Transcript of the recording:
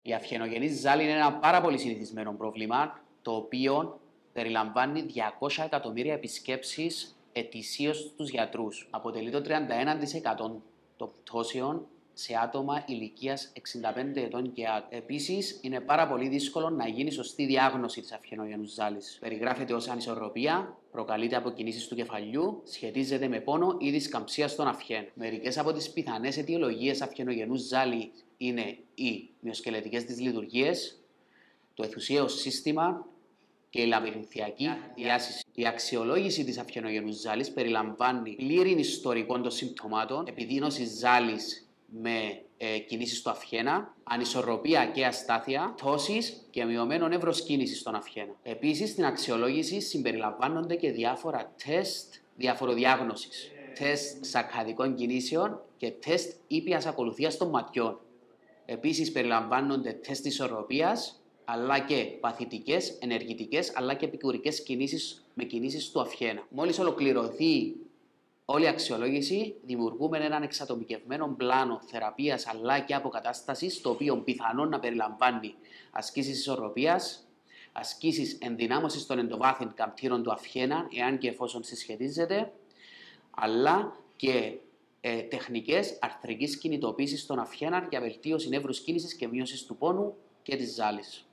Η αυχενογενή ζάλη είναι ένα πάρα πολύ συνηθισμένο πρόβλημα, το οποίο περιλαμβάνει 200 εκατομμύρια επισκέψεις ετησίως στους γιατρούς. Αποτελεί το 31% των πτώσεων σε άτομα ηλικίας 65 ετών και άτομα. Επίσης, είναι πάρα πολύ δύσκολο να γίνει σωστή διάγνωση της αυχενογενούς ζάλης. Περιγράφεται ως ανισορροπία, προκαλείται από κινήσεις του κεφαλιού, σχετίζεται με πόνο ή δισκαμψία στον αυχέν. Μερικές από τις πιθανές αιτιολογίες αυχενογενούς ζάλη είναι οι μυοσκελετικές δυσλειτουργίες, το αιθουσιαίο σύστημα και η λαβυρινθιακή διάσηση. Η αξιολόγηση της αυχενογενούς ζάλης περιλαμβάνει πλήρη ιστορικό των συμπτωμάτων, επιδείνωση ζάλης με κινήσεις του αυχένα, ανισορροπία και αστάθεια, πτώσεις και μειωμένο εύρος κίνησης στον αυχένα. Επίσης, στην αξιολόγηση συμπεριλαμβάνονται και διάφορα τεστ διαφοροδιάγνωσης, τεστ σακχαδικών κινήσεων και τεστ ήπιας ακολουθίας των ματιών. Επίσης, περιλαμβάνονται τεστ ισορροπίας, αλλά και παθητικές, ενεργητικές, αλλά και επικουρικές κινήσεις με κινήσεις του αυχένα. Μόλις ολοκληρωθεί όλη η αξιολόγηση, δημιουργούμε έναν εξατομικευμένο πλάνο θεραπείας αλλά και αποκατάστασης, το οποίο πιθανόν να περιλαμβάνει ασκήσεις ισορροπίας, ασκήσεις ενδυνάμωσης των εντοβάθων καμπτήρων του αυχένα, εάν και εφόσον συσχετίζεται, αλλά και τεχνικές αρθρικής κινητοποίησης των αυχέναν για βελτίωση εύρους κίνησης και μείωσης του πόνου και της ζάλης.